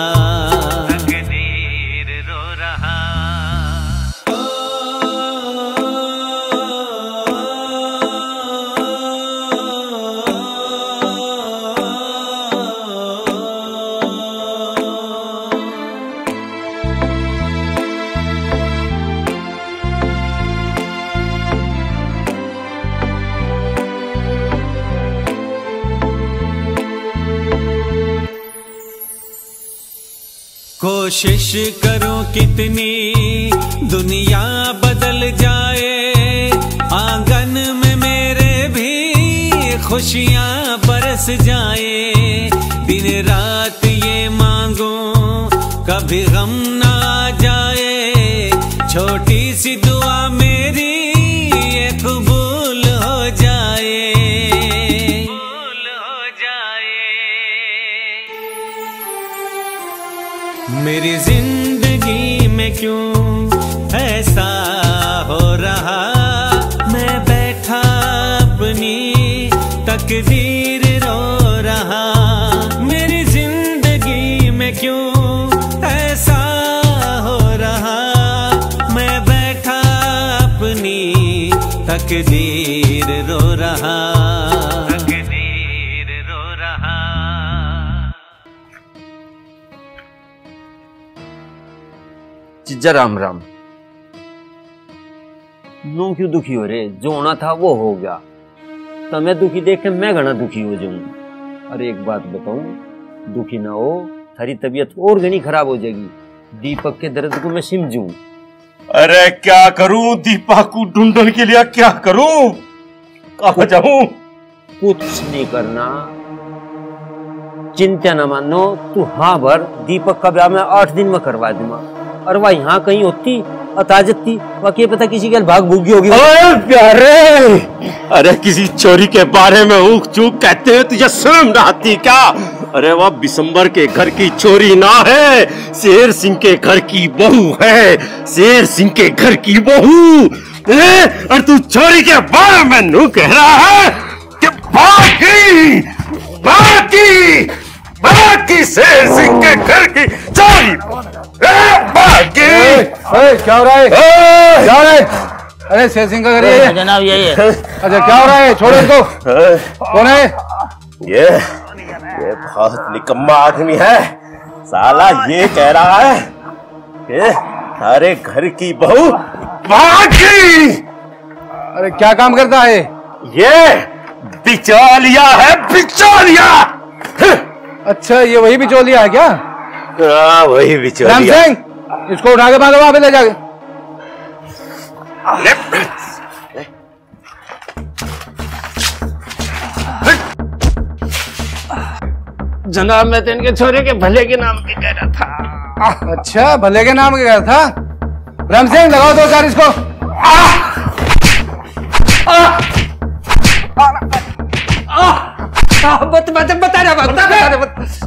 कोशिश करूं कितनी दुनिया बदल जाए, आंगन में मेरे भी खुशियां बरस जाए। दिन रात ये मांगूं कभी गम ना आ जाए, छोटी सी दुआ मेरी ये कबूल हो जाए। मेरी जिंदगी में क्यों ऐसा हो रहा, मैं बैठा अपनी तकदीर रो रहा। मेरी जिंदगी में क्यों ऐसा हो रहा, मैं बैठा अपनी तकदीर रो रहा। जीजा राम राम। नू क्यों दुखी हो रहे, जो होना था वो हो गया। तुम्हें दुखी देख के मैं घना दुखी हो जाऊंगा। और एक बात बताऊं, दुखी ना हो, थारी तबीयत और घनी खराब हो जाएगी। दीपक के दर्द को मैं समझूं। अरे क्या करूं, दीपक को ढूंढने के लिए क्या करूं, कहां जाऊं? कुछ नहीं करना, चिंता न मानो। तू हाँ भर, दीपक का ब्याह मैं 8 दिन में करवा दूंगा। और वह यहाँ कहीं होती ताजत थी बाकी पता किसी के भाग भूगी होगी। अरे प्यारे, अरे किसी चोरी के बारे में ऊक चूक कहते हैं, तुझे शर्म ना आती क्या? अरे वह बिशंबर के घर की चोरी ना है, शेर सिंह के घर की बहू है, शेर सिंह के घर की बहू। और तू चोरी के बारे में नू कह रहा है कि बाकी बाकी बाकी शेर सिंह के घर की चोरी बाकी। क्या हो रहा है? क्या हो रहा है? अरे शेर सिंह का घर है जनाब, यही है। अच्छा क्या हो रहा है? छोड़ो इसको। कौन है ये बहुत निकम्मा आदमी है साला। ये कह रहा है कि सारे घर की बहू बाकी। अरे क्या काम करता है ये? बिचौलिया है, बिचौलिया। अच्छा ये वही बिचौलिया है क्या? हाँ वही बिचौलिया। राम सिंह, इसको उठा के बांधो वहां पे ले जाके। जनाब मैं तो इनके छोरे के भले के नाम के कह रहा था। अच्छा भले के नाम के कह रहा था। राम सिंह लगाओ 2 4 इसको।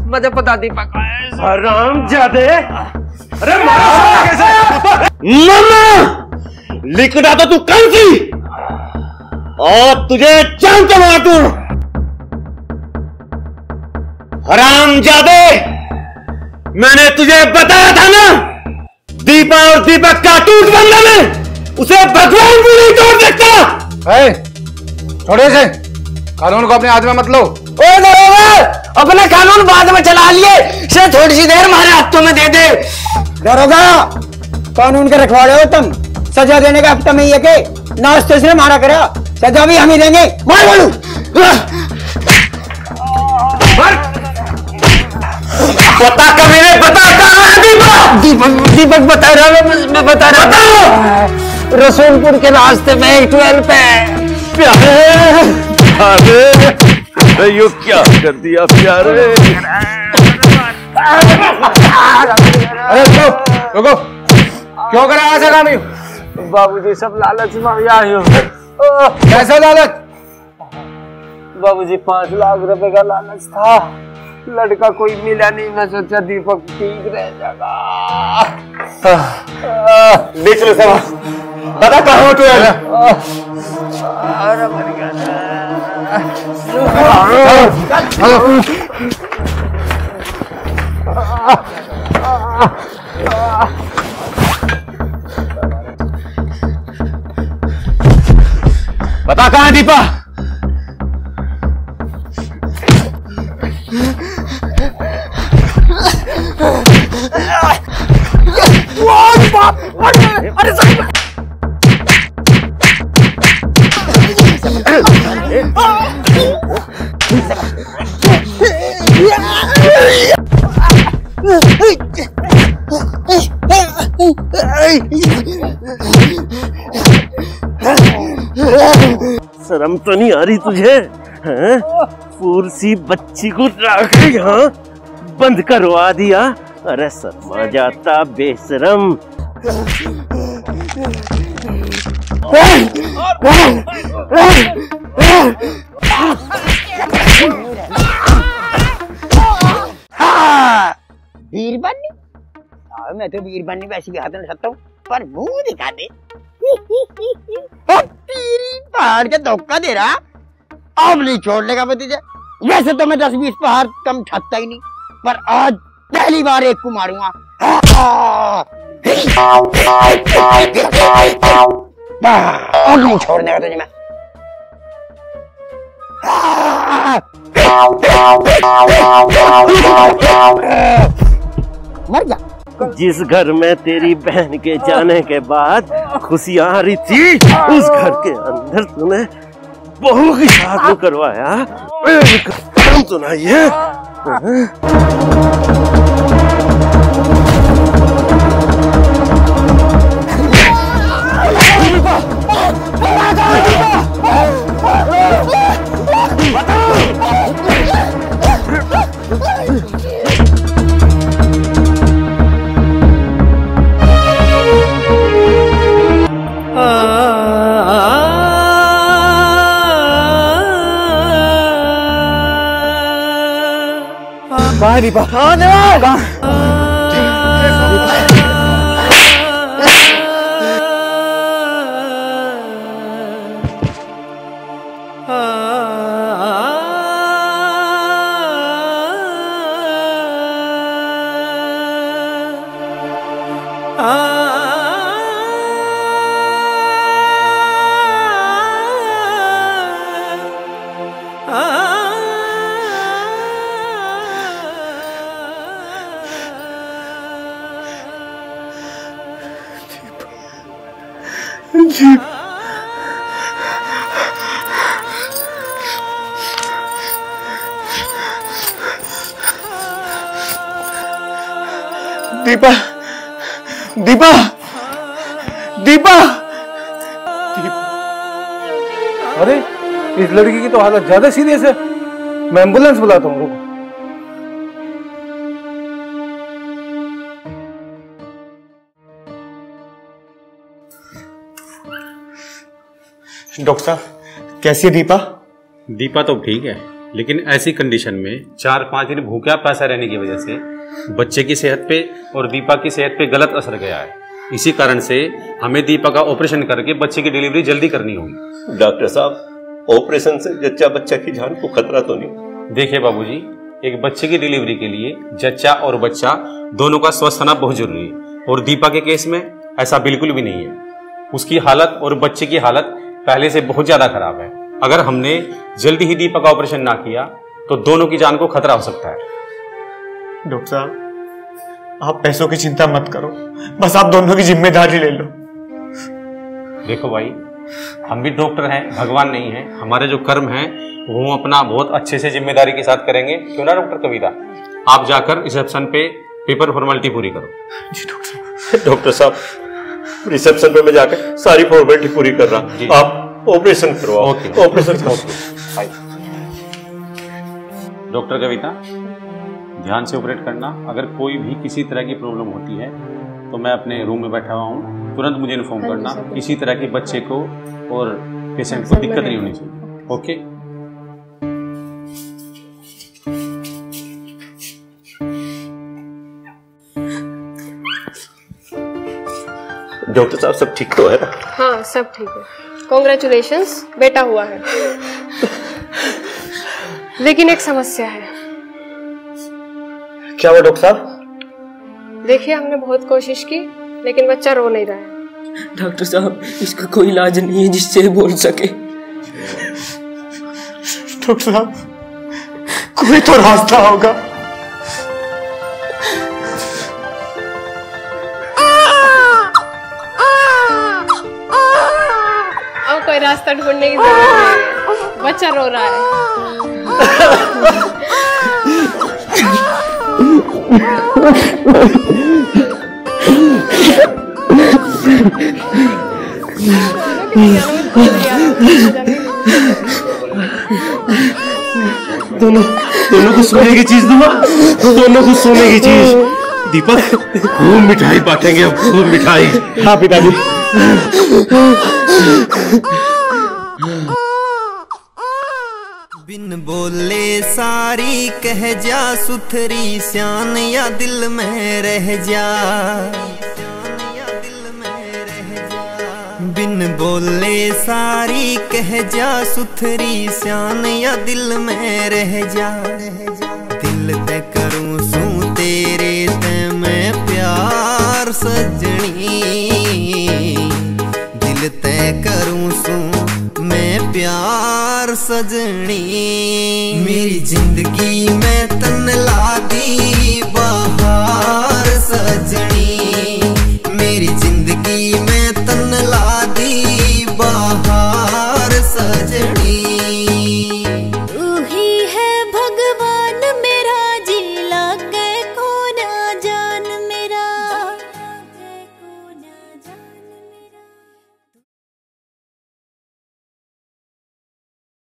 मुझे पता दीपक हरामजादे। अरे मामा लिखना तो तू कल थी और तुझे जान के मार दूं। हरामजादे, मैंने तुझे बताया था ना, दीपा और दीपक का टूट बंधन है, उसे भगवान भी नहीं तोड़ सकता। छोड़ो इसे, कानून को अपने हाथ में मत लो। अपना कानून बाद में चला लिए, इसे थोड़ी सी देर हमारे हाथों में दे दे। दरोगा, कानून के रखवाले हो तुम। सजा देने का हफ्ता में ये के नाश्ते इसने मारा करा, सजा भी हम ही देंगे। मार बोलू। पता कभी पता कहाँ है दीपक? दीपक बता रहा है, मैं बता रहा हूँ। रसूलपुर के रास्ते में 12 पे। अरे यो क्या कर दिया प्यारे? अरे रुको, क्यों करा ऐसा काम? बाबूजी सब लालच में आई हो। कैसा लालच? बाबूजी 5 लाख रुपए का लालच था, लड़का कोई मिला नहीं, मैं सोचा दीपक ठीक रह जाएगा। देख लो सब, बता कहाँ तू है? अरे मर गया। बता कहाँ है दीपा? अरे शर्म तो नहीं आ रही तुझे? पूरी बच्ची को लाकर यहाँ बंद करवा दिया। अरे शर्मा जाता बेशरम। वीर बननी? मैं तो वीर बननी वैसे भी हाथ में सकता हूँ, पर मुंह दिखा दे। तेरी पहाड़ के धोखा दे रहा, अब नहीं छोड़ने का भतीजा। वैसे तो मैं 10-20 पहाड़ कम ठगता ही नहीं, पर आज पहली बार एक को मारूंगा। अब नहीं छोड़ने का तुझे मैं। मर जा। जिस घर में तेरी बहन के जाने के बाद खुशियां आ रही थी, उस घर के अंदर तूने बहू की शादी करवाया। काम सुनाइए। है दीपा? दीपा, दीपा, दीपा, अरे इस लड़की की तो हालत ज्यादा सीरियस है, मैं एम्बुलेंस बुलाता हूँ। डॉक्टर साहब कैसी है दीपा? दीपा तो ठीक है, लेकिन ऐसी कंडीशन में 4-5 दिन भूखा प्यासा रहने की वजह से बच्चे की सेहत पे और दीपा की सेहत पे गलत असर गया है। इसी कारण से हमें दीपा का ऑपरेशन करके बच्चे की डिलीवरी जल्दी करनी होगी। डॉक्टर साहब, ऑपरेशन से जच्चा बच्चा की जान को खतरा तो नहीं? देखिए बाबूजी, एक बच्चे की डिलीवरी के लिए जच्चा और बच्चा दोनों का स्वस्थ होना बहुत जरूरी है, और दीपा के केस में ऐसा बिल्कुल भी नहीं है। उसकी हालत और बच्चे की हालत पहले से बहुत ज्यादा खराब है। अगर हमने जल्दी ही दीपा का ऑपरेशन ना किया तो दोनों की जान को खतरा हो सकता है। डॉक्टर साहब, आप पैसों की चिंता मत करो, बस आप दोनों की जिम्मेदारी ले लो। देखो भाई, हम भी डॉक्टर हैं, भगवान नहीं है। हमारे जो कर्म हैं वो अपना बहुत अच्छे से जिम्मेदारी के साथ करेंगे, क्यों ना डॉक्टर कविता? आप जाकर रिसेप्शन पे पेपर फॉर्मेलिटी पूरी करो। जी डॉक्टर। डॉक्टर साहब, रिसेप्शन पे मैं जाकर सारी फॉर्मेलिटी पूरी कर रहा, आप ऑपरेशन करवाओ। ओके, ऑपरेशन डॉक्टर कविता, ध्यान से ऑपरेट करना। अगर कोई भी किसी तरह की प्रॉब्लम होती है तो मैं अपने रूम में बैठा हुआ हूँ, तुरंत मुझे इन्फॉर्म करना। किसी तरह के बच्चे को और पेशेंट को दिक्कत नहीं होनी चाहिए। ओके? डॉक्टर साहब सब ठीक तो है ना? हाँ सब ठीक है, कॉन्ग्रेचुलेशंस, बेटा हुआ है। लेकिन एक समस्या है। क्या हुआ डॉक्टर साहब? देखिए, हमने बहुत कोशिश की लेकिन बच्चा रो नहीं रहा है। डॉक्टर साहब, इसका कोई इलाज नहीं है जिससे बोल सके। डॉक्टर साहब, कोई तो रास्ता होगा। अब कोई रास्ता ढूंढने की जरूरत नहीं है, बच्चा रो रहा है। दोनों को सोने की चीज दूंगा, दोनों को सोने की चीज। दीपक, खूब मिठाई बांटेंगे अब, खूब मिठाई। हाँ पिताजी। बिन बोले सारी कह जा, सुथरी श्यान या दिल में रह जा। बिन बोले सारी कह जा, सुथरी श्यान या दिल में रह जा। दिल ते करूं सू तेरे ते मैं प्यार सजनी, दिल ते करूं सू मैं प्यार सजनी। मेरी जिंदगी में तन लाग